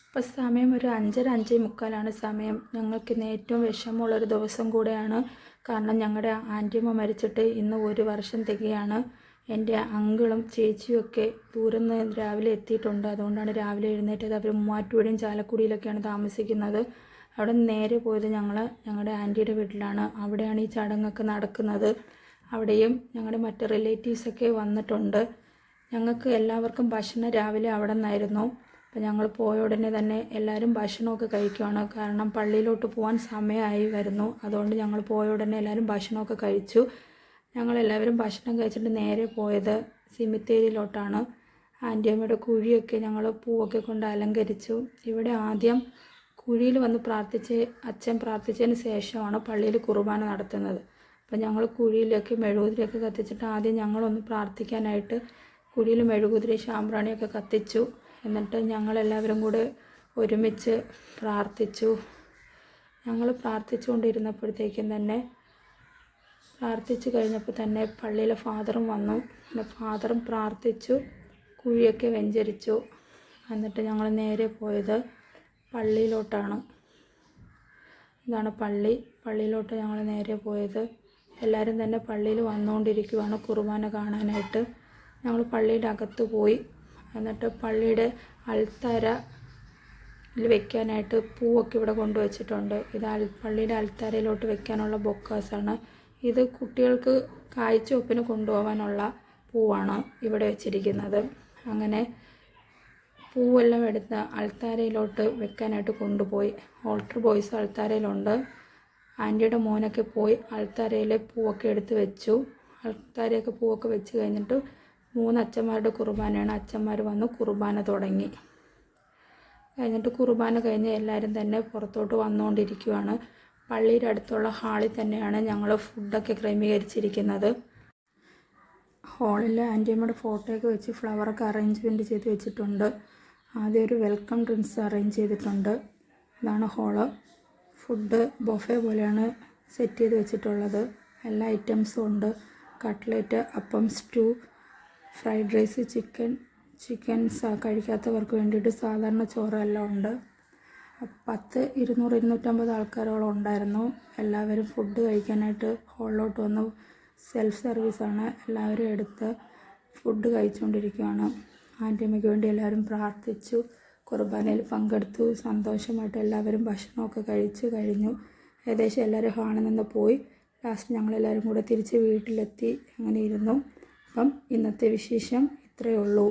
ഇപ്പോൾ സമയം ഒരു 5:30 5:45 സമയം. ഞങ്ങൾക്കിന്ന് ഏറ്റവും വിഷമമുള്ളൊരു ദിവസം കൂടെയാണ്. കാരണം ഞങ്ങളുടെ ആൻറ്റിയമ്മ മരിച്ചിട്ട് ഇന്ന് 1 വർഷം തികയാണ്. എൻ്റെ അങ്കിളും ചേച്ചിയും ഒക്കെ ദൂരെ നിന്ന് രാവിലെ എത്തിയിട്ടുണ്ട്. അതുകൊണ്ടാണ് രാവിലെ എഴുന്നേറ്റത്. അവർ മൂവാറ്റുപുഴയും ചാലക്കുടിയിലൊക്കെയാണ് താമസിക്കുന്നത്. അവിടെ നിന്ന് നേരെ പോയത് ഞങ്ങളുടെ ആൻറ്റിയുടെ വീട്ടിലാണ്. അവിടെയാണ് ഈ ചടങ്ങൊക്കെ നടക്കുന്നത്. അവിടെയും ഞങ്ങളുടെ മറ്റ് റിലേറ്റീവ്സൊക്കെ വന്നിട്ടുണ്ട്. ഞങ്ങൾക്ക് എല്ലാവർക്കും ഭക്ഷണം രാവിലെ അവിടെ നിന്നായിരുന്നു. അപ്പോൾ ഞങ്ങൾ പോയ ഉടനെ തന്നെ എല്ലാവരും ഭക്ഷണമൊക്കെ കഴിക്കുകയാണ്. കാരണം പള്ളിയിലോട്ട് പോകാൻ സമയമായി വരുന്നു. അതുകൊണ്ട് ഞങ്ങൾ പോയ ഉടനെ എല്ലാവരും ഭക്ഷണമൊക്കെ കഴിച്ചു. ഞങ്ങളെല്ലാവരും ഭക്ഷണം കഴിച്ചിട്ട് നേരെ പോയത് സിമിത്തേരിയിലോട്ടാണ്. ആൻറ്റിയമ്മയുടെ കുഴിയൊക്കെ ഞങ്ങൾ പൂവൊക്കെ കൊണ്ട് അലങ്കരിച്ചു. ഇവിടെ ആദ്യം കുഴിയിൽ വന്ന് അച്ഛൻ പ്രാർത്ഥിച്ചതിന് ശേഷമാണ് പള്ളിയിൽ കുർബാന നടത്തുന്നത്. അപ്പോൾ ഞങ്ങൾ കുഴിയിലൊക്കെ മെഴുകുതിരിയൊക്കെ കത്തിച്ചിട്ട് ആദ്യം ഞങ്ങളൊന്ന് പ്രാർത്ഥിക്കാനായിട്ട് കുഴിയിൽ മെഴുകുതിരി ശാമ്പ്രാണിയൊക്കെ കത്തിച്ചു. എന്നിട്ട് ഞങ്ങളെല്ലാവരും കൂടെ ഒരുമിച്ച് പ്രാർത്ഥിച്ചു. ഞങ്ങൾ പ്രാർത്ഥിച്ചുകൊണ്ടിരുന്നപ്പോഴത്തേക്കും തന്നെ പ്രാർത്ഥിച്ചു കഴിഞ്ഞപ്പോൾ തന്നെ പള്ളിയിലെ ഫാദറും വന്നു. പിന്നെ ഫാദറും പ്രാർത്ഥിച്ചു, കുഴിയൊക്കെ വെഞ്ചരിച്ചു. എന്നിട്ട് ഞങ്ങൾ നേരെ പോയത് പള്ളിയിലോട്ടാണ്. ഇതാണ് പള്ളി. പള്ളിയിലോട്ട് ഞങ്ങൾ നേരെ പോയത്. എല്ലാവരും തന്നെ പള്ളിയിൽ വന്നുകൊണ്ടിരിക്കുകയാണ് കുർബാന കാണാനായിട്ട്. ഞങ്ങൾ പള്ളിയുടെ അകത്ത് പോയി. എന്നിട്ട് പള്ളിയുടെ അൾത്താരയിൽ വെക്കാനായിട്ട് പൂവൊക്കെ ഇവിടെ കൊണ്ടുവച്ചിട്ടുണ്ട്. ഇത് പള്ളിയുടെ അൾത്താരയിലോട്ട് വെക്കാനുള്ള ബൊക്കാസാണ്. ഇത് കുട്ടികൾക്ക് കാഴ്ചവെപ്പിന് കൊണ്ടുപോകാനുള്ള പൂവാണ് ഇവിടെ വെച്ചിരിക്കുന്നത്. അങ്ങനെ പൂവെല്ലാം എടുത്ത് അൾത്താരയിലോട്ട് വെക്കാനായിട്ട് കൊണ്ടുപോയി. ഓൾട്ടർ ബോയ്സ് അൾത്താരയിലുണ്ട്. ആൻറ്റിയുടെ മോനൊക്കെ പോയി അൾത്താരയിലെ പൂവൊക്കെ എടുത്ത് വെച്ചു. അൾത്താരയൊക്കെ പൂവൊക്കെ വെച്ച് കഴിഞ്ഞിട്ട് 3 അച്ഛന്മാരുടെ കുർബാനയാണ്. അച്ഛന്മാർ വന്ന് കുർബാന തുടങ്ങി. കഴിഞ്ഞിട്ട് കുർബാന കഴിഞ്ഞ് എല്ലാവരും തന്നെ പുറത്തോട്ട് വന്നുകൊണ്ടിരിക്കുകയാണ്. പള്ളിയുടെ അടുത്തുള്ള ഹാളിൽ തന്നെയാണ് ഞങ്ങൾ ഫുഡൊക്കെ ക്രമീകരിച്ചിരിക്കുന്നത്. ഹാളിൽ ആൻറ്റിയമ്മയുടെ ഫോട്ടോയൊക്കെ വെച്ച് ഫ്ലവറൊക്കെ അറേഞ്ച്മെൻറ്റ് ചെയ്ത് വെച്ചിട്ടുണ്ട്. ആദ്യം ഒരു വെൽക്കം ഡ്രിങ്ക്സ് അറേഞ്ച് ചെയ്തിട്ടുണ്ട്. ഇതാണ് ഹാള്. ഫുഡ് ബൊഫെ പോലെയാണ് സെറ്റ് ചെയ്ത് വെച്ചിട്ടുള്ളത്. എല്ലാ ഐറ്റംസും ഉണ്ട്. കട്ട്ലറ്റ്, അപ്പം, സ്റ്റൂ, ഫ്രൈഡ് റൈസ്, ചിക്കൻ കഴിക്കാത്തവർക്ക് വേണ്ടിയിട്ട് സാധാരണ ചോറെല്ലാം ഉണ്ട്. 200 250 ആൾക്കാരോളം ഉണ്ടായിരുന്നു. എല്ലാവരും ഫുഡ് കഴിക്കാനായിട്ട് ഹാളിലോട്ട് വന്നു. സെൽഫ് സർവീസാണ്. എല്ലാവരും എടുത്ത് ഫുഡ് കഴിച്ചുകൊണ്ടിരിക്കുകയാണ്. ആൻറ്റിയമ്മയ്ക്ക് വേണ്ടി എല്ലാവരും പ്രാർത്ഥിച്ചു, കുർബാനയിൽ പങ്കെടുത്തു. സന്തോഷമായിട്ട് എല്ലാവരും ഭക്ഷണമൊക്കെ കഴിച്ചു കഴിഞ്ഞു. ഏകദേശം എല്ലാവരും ഹാളിൽ നിന്ന് പോയി. ലാസ്റ്റ് ഞങ്ങളെല്ലാവരും കൂടെ തിരിച്ച് വീട്ടിലെത്തി. അങ്ങനെ ഇരുന്നു. അപ്പം ഇന്നത്തെ വിശേഷം ഇത്രയേ ഉള്ളൂ.